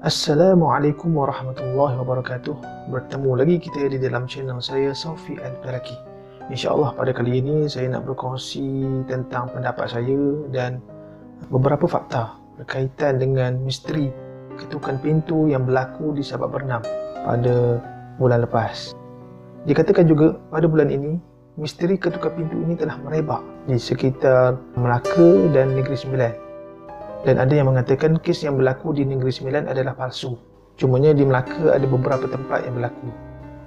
Assalamualaikum warahmatullahi wabarakatuh. Bertemu lagi kita di dalam channel saya, Saufi Al-Falaki. InsyaAllah pada kali ini saya nak berkongsi tentang pendapat saya dan beberapa fakta berkaitan dengan misteri ketukan pintu yang berlaku di Sabak Bernam pada bulan lepas. Dikatakan juga pada bulan ini, misteri ketukan pintu ini telah merebak di sekitar Melaka dan Negeri Sembilan. Dan ada yang mengatakan kes yang berlaku di Negeri Sembilan adalah palsu. Cumanya di Melaka ada beberapa tempat yang berlaku.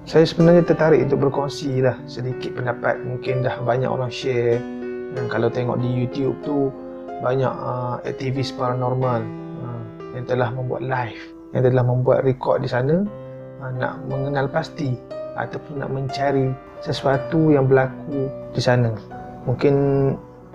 Saya sebenarnya tertarik untuk berkongsi lah sedikit pendapat. Mungkin dah banyak orang share. Dan kalau tengok di YouTube tu, banyak aktivis paranormal yang telah membuat live, yang telah membuat rekod di sana, nak mengenal pasti ataupun nak mencari sesuatu yang berlaku di sana. Mungkin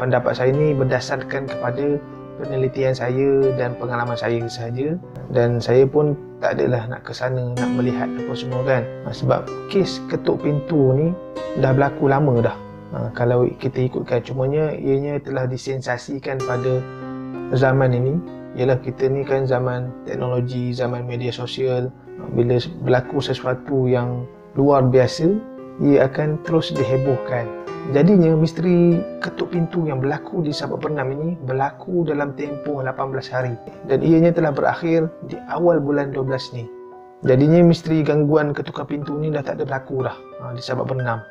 pendapat saya ni berdasarkan kepada penelitian saya dan pengalaman saya sahaja, dan saya pun tak adalah nak ke sana nak melihat apa semua kan. Sebab kes ketuk pintu ni dah berlaku lama dah. Kalau kita ikutkan, cumanya ianya telah disensasikan pada zaman ini. Ialah kita ni kan zaman teknologi, zaman media sosial. Bila berlaku sesuatu yang luar biasa, ia akan terus dihebohkan. Jadinya misteri ketuk pintu yang berlaku di Sabak Bernam ini berlaku dalam tempoh 18 hari dan ianya telah berakhir di awal bulan 12 ni. Jadinya misteri gangguan ketukan pintu ni dah tak ada berlaku dah di Sabak Bernam.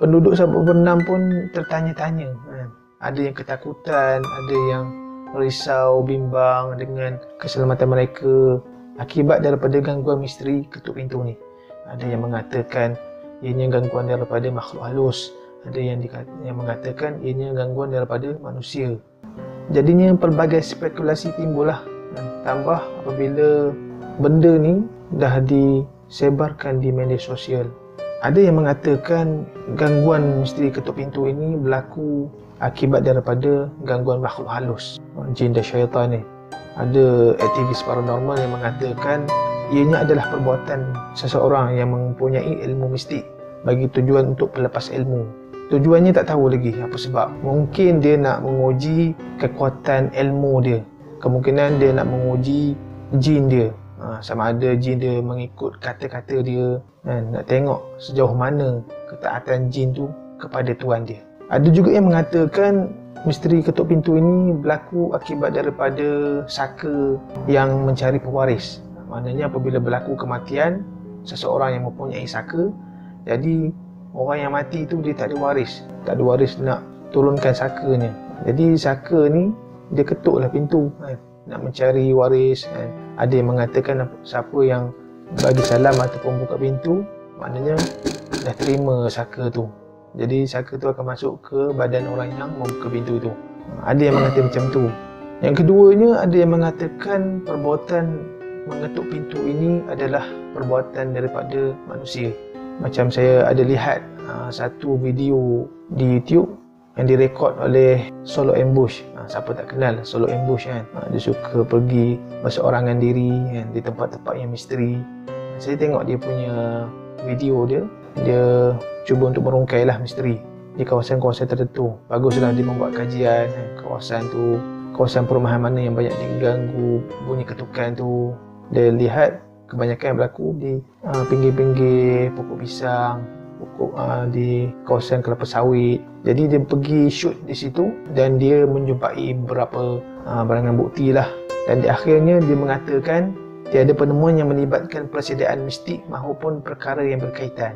Penduduk Sabak Bernam pun tertanya-tanya kan. Ada yang ketakutan, ada yang risau, bimbang dengan keselamatan mereka akibat daripada gangguan misteri ketuk pintu ni. Ada yang mengatakan ianya gangguan daripada makhluk halus. Ada yang mengatakan ianya gangguan daripada manusia. Jadinya pelbagai spekulasi timbullah. Tambah apabila benda ni dah disebarkan di media sosial. Ada yang mengatakan gangguan misteri ketuk pintu ini berlaku akibat daripada gangguan makhluk halus, jin dan syaitan ni. Ada aktivis paranormal yang mengatakan ianya adalah perbuatan seseorang yang mempunyai ilmu mistik bagi tujuan untuk pelepas ilmu. Tujuannya tak tahu lagi apa sebab. Mungkin dia nak menguji kekuatan ilmu dia. Kemungkinan dia nak menguji jin dia. Sama ada jin dia mengikut kata-kata dia. Nak tengok sejauh mana ketaatan jin tu kepada tuan dia. Ada juga yang mengatakan misteri ketuk pintu ini berlaku akibat daripada saka yang mencari pewaris. Maknanya apabila berlaku kematian seseorang yang mempunyai saka, jadi orang yang mati tu dia tak ada waris. Tak ada waris nak turunkan sakanya. Jadi saka ni dia ketuklah pintu kan, nak mencari waris kan. Ada yang mengatakan siapa yang bagi salam ataupun buka pintu, maknanya dah terima saka tu. Jadi saka tu akan masuk ke badan orang yang membuka pintu tu. Ada yang mengatakan macam tu. Yang keduanya, ada yang mengatakan perbuatan mengetuk pintu ini adalah perbuatan daripada manusia. Macam saya ada lihat satu video di YouTube yang direkod oleh Solo Ambush. Siapa tak kenal Solo Ambush kan? Dia suka pergi berseorangan diri kan, di tempat-tempat yang misteri. Saya tengok dia punya video dia. Dia cuba untuk merungkailah misteri di kawasan-kawasan tertentu. Baguslah dia membuat kajian kan, kawasan tu, kawasan perumahan mana yang banyak diganggu bunyi ketukan tu. Dia lihat kebanyakan yang berlaku di pinggir-pinggir pokok pisang, pokok di kawasan kelapa sawit. Jadi dia pergi shoot di situ dan dia menjumpai beberapa barangan bukti lah. Dan di akhirnya dia mengatakan tiada penemuan yang melibatkan persediaan mistik maupun perkara yang berkaitan.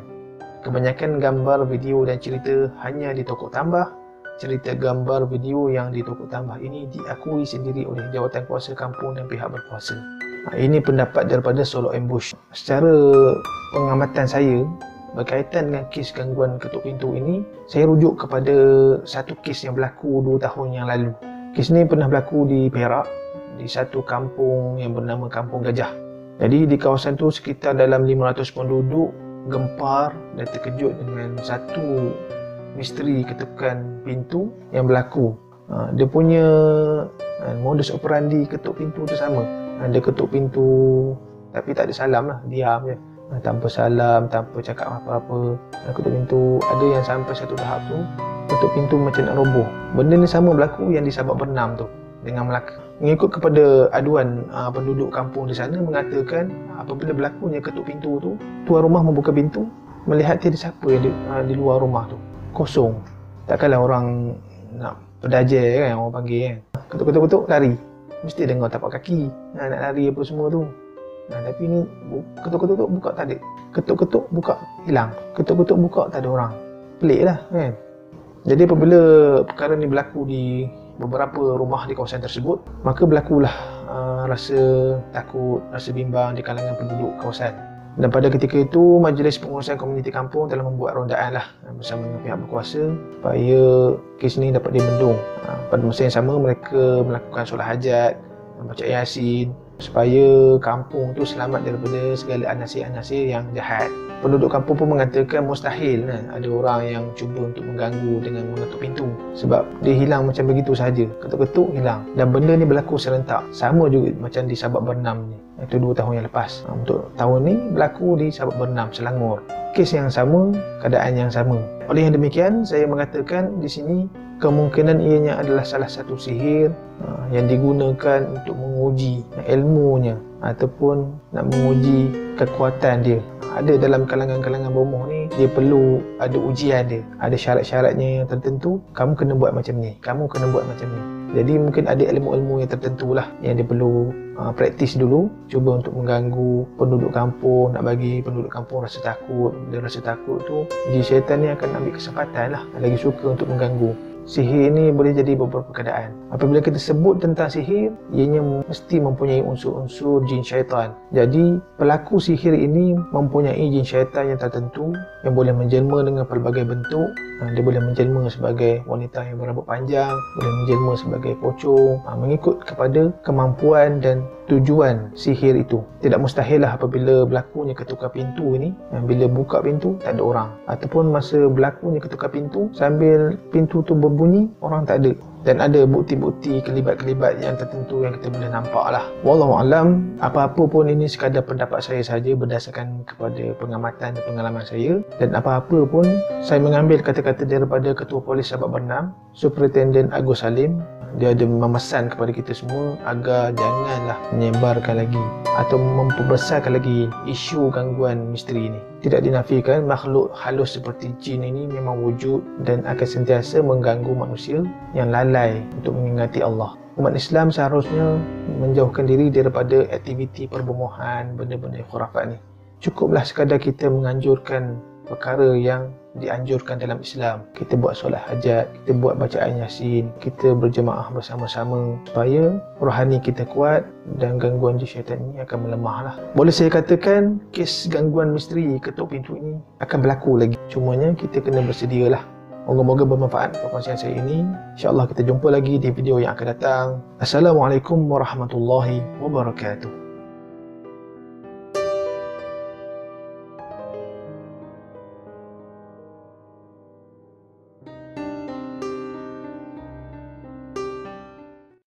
Kebanyakan gambar, video dan cerita hanya ditokok tambah. Cerita gambar video yang ditokok tambah ini diakui sendiri oleh jawatan kuasa kampung dan pihak berkuasa. Ini pendapat daripada Solo Ambush. Secara pengamatan saya berkaitan dengan kes gangguan ketuk pintu ini, saya rujuk kepada satu kes yang berlaku 2 tahun yang lalu. Kes ni pernah berlaku di Perak, di satu kampung yang bernama Kampung Gajah. Jadi di kawasan tu sekitar dalam 500 penduduk gempar dan terkejut dengan satu misteri ketukan pintu yang berlaku. Dia punya modus operandi ketuk pintu tu sama. Dia ketuk pintu tapi tak ada salam lah, diam je, tanpa salam, tanpa cakap apa-apa. Ketuk pintu, ada yang sampai satu tahap tu ketuk pintu macam nak roboh. Benda ni sama berlaku yang di Sabak Bernam tu dengan Melaka. Mengikut kepada aduan penduduk kampung di sana mengatakan apabila berlakunya ketuk pintu tu, tuan rumah membuka pintu, melihat tiada siapa yang di luar rumah tu. Kosong. Takkanlah orang nak pedajal kan, orang panggil kan. Ketuk-ketuk lari. Mesti dengar tapak kaki. Nak lari apa semua tu. Tapi ni ketuk-ketuk buka tak ada. Ketuk-ketuk buka hilang. Ketuk-ketuk buka tak ada orang. Pelik lah kan. Jadi apabila perkara ni berlaku di beberapa rumah di kawasan tersebut, maka berlakulah rasa takut, rasa bimbang di kalangan penduduk kawasan. Dan pada ketika itu, Majlis Pengurusan Komuniti Kampung telah membuat rondaan lah bersama dengan pihak berkuasa supaya kes ni dapat dibendung. Pada masa yang sama, mereka melakukan solat hajat, baca Yasin supaya kampung tu selamat daripada segala anasir-anasir yang jahat. Penduduk kampung pun mengatakan mustahil ada orang yang cuba untuk mengganggu dengan mengetuk pintu, sebab dia hilang macam begitu sahaja, ketuk-ketuk hilang. Dan benda ni berlaku serentak, sama juga macam di Sabak Bernam ni, itu 2 tahun yang lepas. Untuk tahun ni berlaku di Sabak Bernam, Selangor. Kes yang sama, keadaan yang sama. Oleh yang demikian, saya mengatakan di sini kemungkinan ianya adalah salah satu sihir yang digunakan untuk menguji ilmunya ataupun nak menguji kekuatan dia. Ada dalam kalangan-kalangan bomoh ni, dia perlu ada ujian dia, ada syarat-syaratnya yang tertentu. Kamu kena buat macam ni, kamu kena buat macam ni. Jadi mungkin ada ilmu-ilmu yang tertentu lah yang dia perlu praktis dulu, cuba untuk mengganggu penduduk kampung, nak bagi penduduk kampung rasa takut. Dia rasa takut tu, jin syaitan ni akan ambil kesempatan lah, lagi suka untuk mengganggu. Sihir ini boleh jadi beberapa keadaan. Apabila kita sebut tentang sihir, ianya mesti mempunyai unsur-unsur jin syaitan. Jadi pelaku sihir ini mempunyai jin syaitan yang tertentu yang boleh menjelma dengan pelbagai bentuk. Dia boleh menjelma sebagai wanita yang berambut panjang, boleh menjelma sebagai pocong, mengikut kepada kemampuan dan tujuan sihir itu. Tidak mustahil lah apabila berlakunya ketukar pintu ini, bila buka pintu tak ada orang, ataupun masa berlakunya ketukar pintu sambil pintu tu berbunyi orang tak ada. Dan ada bukti-bukti kelibat-kelibat yang tertentu yang kita boleh nampak lah. Wallahualam, apa-apa pun ini sekadar pendapat saya saja berdasarkan kepada pengamatan dan pengalaman saya. Dan apa-apa pun saya mengambil kata-kata daripada Ketua Polis Sabak Bernam, Superintendent Agus Salim. Dia ada memesan kepada kita semua agar janganlah menyebarkan lagi atau memperbesarkan lagi isu gangguan misteri ini. Tidak dinafikan makhluk halus seperti jin ini memang wujud dan akan sentiasa mengganggu manusia yang lalai untuk mengingati Allah. Umat Islam seharusnya menjauhkan diri daripada aktiviti perbomohan, benda-benda khurafat ni. Cukuplah sekadar kita menganjurkan perkara yang dianjurkan dalam Islam. Kita buat solat hajat, kita buat bacaan Yasin, kita berjemaah bersama-sama supaya rohani kita kuat dan gangguan jin syaitan ini akan melemah lah. Boleh saya katakan kes gangguan misteri ketuk pintu ini akan berlaku lagi. Cumanya kita kena bersedialah. Moga-moga bermanfaat perkongsian saya ini. InsyaAllah kita jumpa lagi di video yang akan datang. Assalamualaikum warahmatullahi wabarakatuh.